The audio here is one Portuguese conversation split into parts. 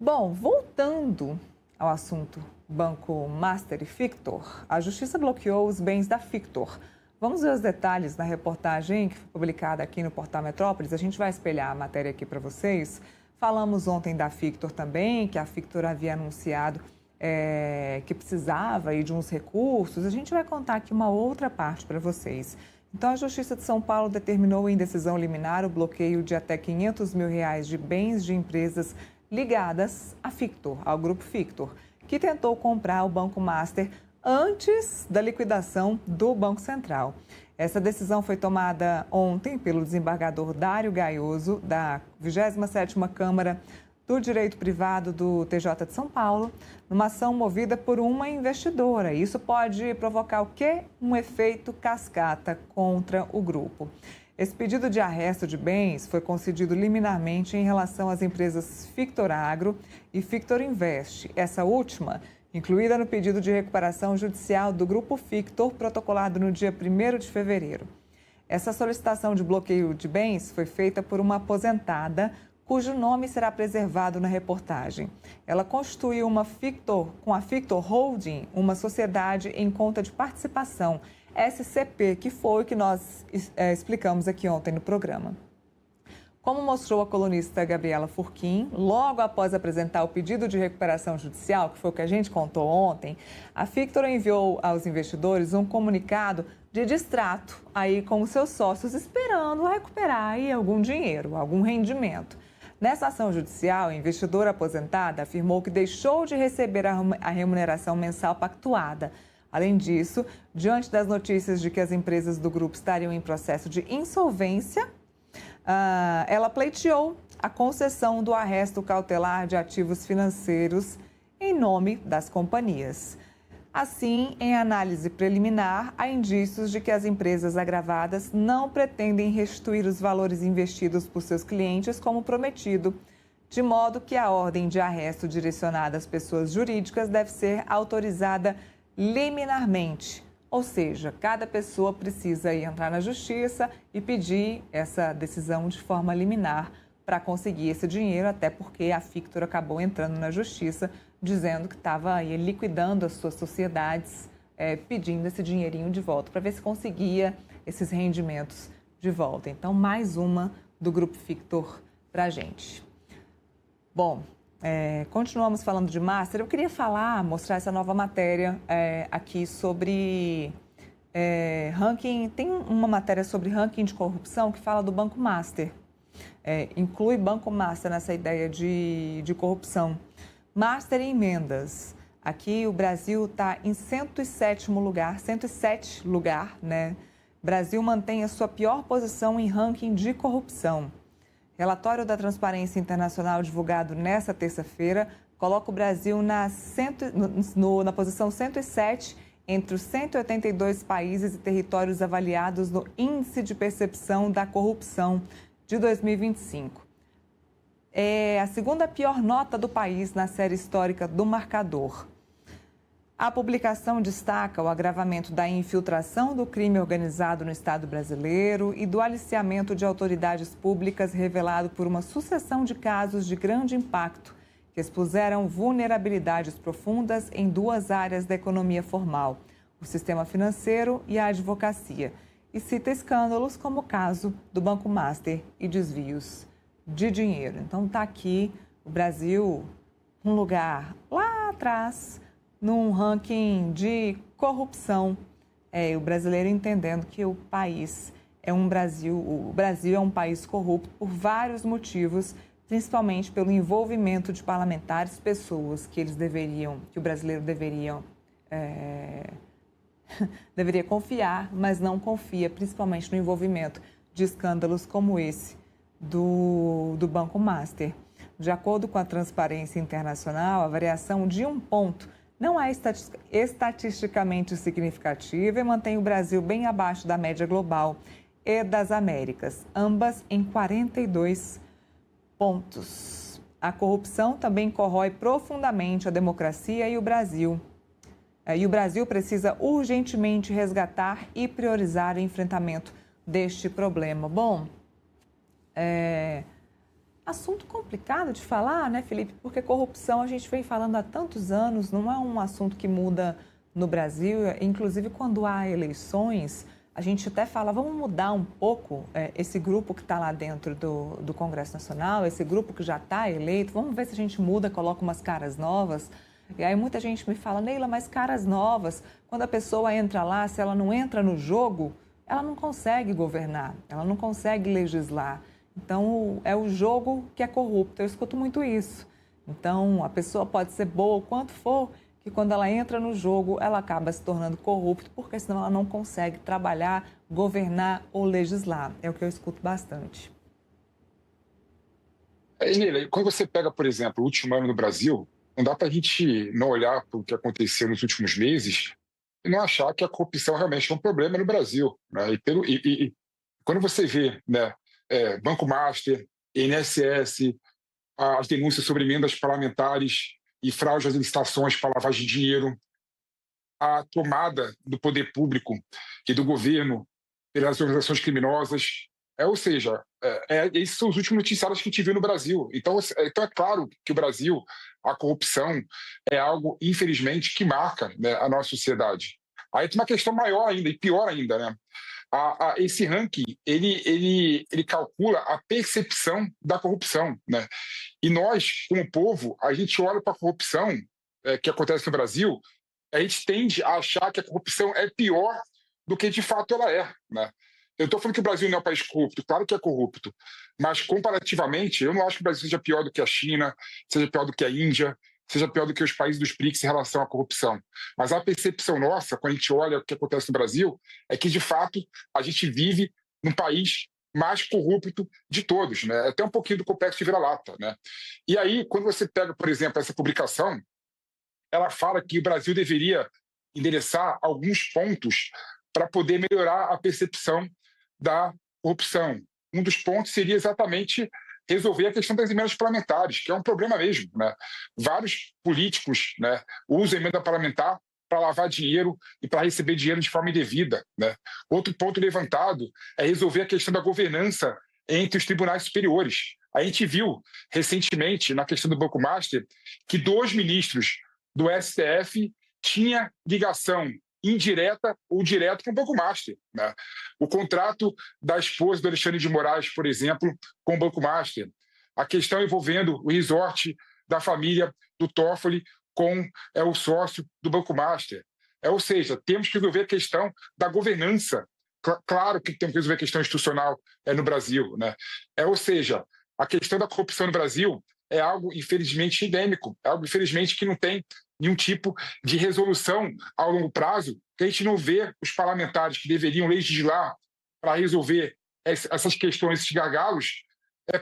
Bom, voltando ao assunto Banco Master e Fictor, a Justiça bloqueou os bens da Fictor. Vamos ver os detalhes na reportagem que foi publicada aqui no Portal Metrópolis. A gente vai espelhar a matéria aqui para vocês. Falamos ontem da Fictor também, que a Fictor havia anunciado que precisava aí de uns recursos. A gente vai contar aqui uma outra parte para vocês. Então, a Justiça de São Paulo determinou em decisão liminar o bloqueio de até R$500 mil de bens de empresas ligadas à Fictor, ao Grupo Fictor, que tentou comprar o Banco Master antes da liquidação do Banco Central. Essa decisão foi tomada ontem pelo desembargador Dário Gaioso, da 27ª Câmara do Direito Privado do TJ de São Paulo, numa ação movida por uma investidora. Isso pode provocar o quê? Um efeito cascata contra o grupo. Esse pedido de arresto de bens foi concedido liminarmente em relação às empresas Fictor Agro e Fictor Invest. Essa última, incluída no pedido de recuperação judicial do Grupo Fictor, protocolado no dia 1º de fevereiro. Essa solicitação de bloqueio de bens foi feita por uma aposentada, cujo nome será preservado na reportagem. Ela constituiu uma Fictor, com a Fictor Holding, uma sociedade em conta de participação, SCP, que foi o que nós explicamos aqui ontem no programa. Como mostrou a colunista Gabriela Furquim, logo após apresentar o pedido de recuperação judicial, que foi o que a gente contou ontem, a Fictor enviou aos investidores um comunicado de distrato aí com os seus sócios, esperando recuperar aí algum dinheiro, algum rendimento. Nessa ação judicial, a investidora aposentada afirmou que deixou de receber a remuneração mensal pactuada. Além disso, diante das notícias de que as empresas do grupo estariam em processo de insolvência, ela pleiteou a concessão do arresto cautelar de ativos financeiros em nome das companhias. Assim, em análise preliminar, há indícios de que as empresas agravadas não pretendem restituir os valores investidos por seus clientes como prometido, de modo que a ordem de arresto direcionada às pessoas jurídicas deve ser autorizada liminarmente. Ou seja, cada pessoa precisa ir entrar na justiça e pedir essa decisão de forma liminar para conseguir esse dinheiro, até porque a Fictor acabou entrando na justiça dizendo que estava aí liquidando as suas sociedades, pedindo esse dinheirinho de volta para ver se conseguia esses rendimentos de volta. Então, mais uma do Grupo Fictor para a gente. Bom, continuamos falando de Master. Eu queria mostrar essa nova matéria aqui sobre ranking. Tem uma matéria sobre ranking de corrupção que fala do Banco Master. Inclui Banco Master nessa ideia de corrupção. Master e emendas. Aqui o Brasil está em 107º lugar, né? Brasil mantém a sua pior posição em ranking de corrupção. Relatório da Transparência Internacional divulgado nesta terça-feira coloca o Brasil na posição 107 entre os 182 países e territórios avaliados no Índice de Percepção da Corrupção de 2025. É a segunda pior nota do país na série histórica do marcador. A publicação destaca o agravamento da infiltração do crime organizado no Estado brasileiro e do aliciamento de autoridades públicas revelado por uma sucessão de casos de grande impacto que expuseram vulnerabilidades profundas em duas áreas da economia formal, o sistema financeiro e a advocacia, e cita escândalos como o caso do Banco Master e desvios de dinheiro. Então está aqui o Brasil, um lugar lá atrás, num ranking de corrupção. O brasileiro entendendo que o Brasil é um país corrupto por vários motivos, principalmente pelo envolvimento de parlamentares, pessoas que o brasileiro deveria confiar, mas não confia, principalmente no envolvimento de escândalos como esse do Banco Master. De acordo com a Transparência Internacional, a variação de um ponto não é estatisticamente significativa e mantém o Brasil bem abaixo da média global e das Américas, ambas em 42 pontos. A corrupção também corrói profundamente a democracia e o Brasil. E o Brasil precisa urgentemente resgatar e priorizar o enfrentamento deste problema. Bom, Assunto complicado de falar, né, Felipe? Porque corrupção a gente vem falando há tantos anos, não é um assunto que muda no Brasil. Inclusive, quando há eleições, a gente até fala, vamos mudar um pouco esse grupo que está lá dentro do Congresso Nacional, esse grupo que já está eleito, vamos ver se a gente muda, coloca umas caras novas. E aí muita gente me fala, Neila, mas caras novas, quando a pessoa entra lá, se ela não entra no jogo, ela não consegue governar, ela não consegue legislar. Então, é o jogo que é corrupto. Eu escuto muito isso. Então, a pessoa pode ser boa o quanto for, que quando ela entra no jogo, ela acaba se tornando corrupto, porque senão ela não consegue trabalhar, governar ou legislar. É o que eu escuto bastante. Neila, quando você pega, por exemplo, o último ano no Brasil, não dá para a gente não olhar para o que aconteceu nos últimos meses e não achar que a corrupção realmente é um problema no Brasil, né? E quando você vê, né, Banco Master, INSS, as denúncias sobre emendas parlamentares e fraude às licitações para lavagem de dinheiro, a tomada do poder público e do governo pelas organizações criminosas. Ou seja, esses são os últimos noticiários que a gente viu no Brasil. Então é claro que o Brasil, a corrupção é algo, infelizmente, que marca, né, a nossa sociedade. Aí tem uma questão maior ainda, e pior ainda, né? Esse ranking, ele calcula a percepção da corrupção, né? E nós, como povo, a gente olha para a corrupção que acontece no Brasil, a gente tende a achar que a corrupção é pior do que de fato ela é, né? Eu estou falando que o Brasil não é um país corrupto, claro que é corrupto, mas comparativamente, eu não acho que o Brasil seja pior do que a China, seja pior do que a Índia, seja pior do que os países dos BRICS em relação à corrupção. Mas a percepção nossa, quando a gente olha o que acontece no Brasil, é que, de fato, a gente vive num país mais corrupto de todos, né? Até um pouquinho do complexo de vira-lata, né? E aí, quando você pega, por exemplo, essa publicação, ela fala que o Brasil deveria endereçar alguns pontos para poder melhorar a percepção da corrupção. Um dos pontos seria exatamente resolver a questão das emendas parlamentares, que é um problema mesmo, né? Vários políticos, né, usam a emenda parlamentar para lavar dinheiro e para receber dinheiro de forma indevida, né? Outro ponto levantado é resolver a questão da governança entre os tribunais superiores. A gente viu recentemente, na questão do Banco Master, que 2 ministros do STF tinha ligação indireta ou direta com o Banco Master, né? O contrato da esposa do Alexandre de Moraes, por exemplo, com o Banco Master. A questão envolvendo o resort da família do Toffoli com o sócio do Banco Master. Ou seja, temos que resolver a questão da governança. Claro que temos que resolver a questão institucional no Brasil, né? Ou seja, a questão da corrupção no Brasil é algo, infelizmente, endêmico, é algo, infelizmente, que não tem nenhum tipo de resolução a longo prazo, que a gente não vê os parlamentares que deveriam legislar para resolver essas questões, esses gargalos,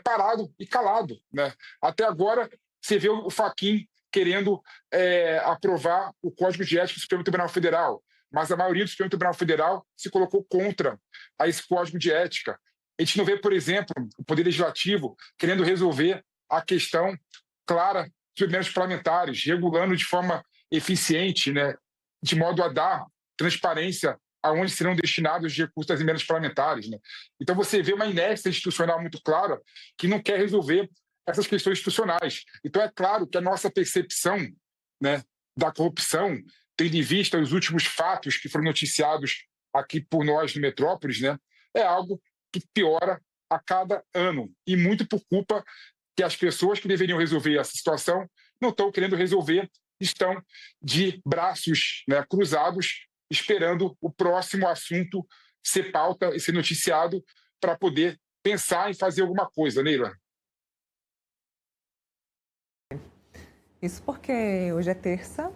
parado e calado, né? Até agora, você vê o Fachin querendo aprovar o Código de Ética do Supremo Tribunal Federal, mas a maioria do Supremo Tribunal Federal se colocou contra a esse Código de Ética. A gente não vê, por exemplo, o Poder Legislativo querendo resolver a questão clara dos emendas parlamentares, regulando de forma eficiente, né, de modo a dar transparência aonde serão destinados os recursos das emendas parlamentares, né? Então você vê uma inércia institucional muito clara que não quer resolver essas questões institucionais. Então é claro que a nossa percepção, né, da corrupção, tendo em vista os últimos fatos que foram noticiados aqui por nós no Metrópolis, né, é algo que piora a cada ano, e muito por culpa que as pessoas que deveriam resolver essa situação não estão querendo resolver, estão de braços, né, cruzados, esperando o próximo assunto ser pauta e ser noticiado para poder pensar em fazer alguma coisa, Neila. Isso porque hoje é terça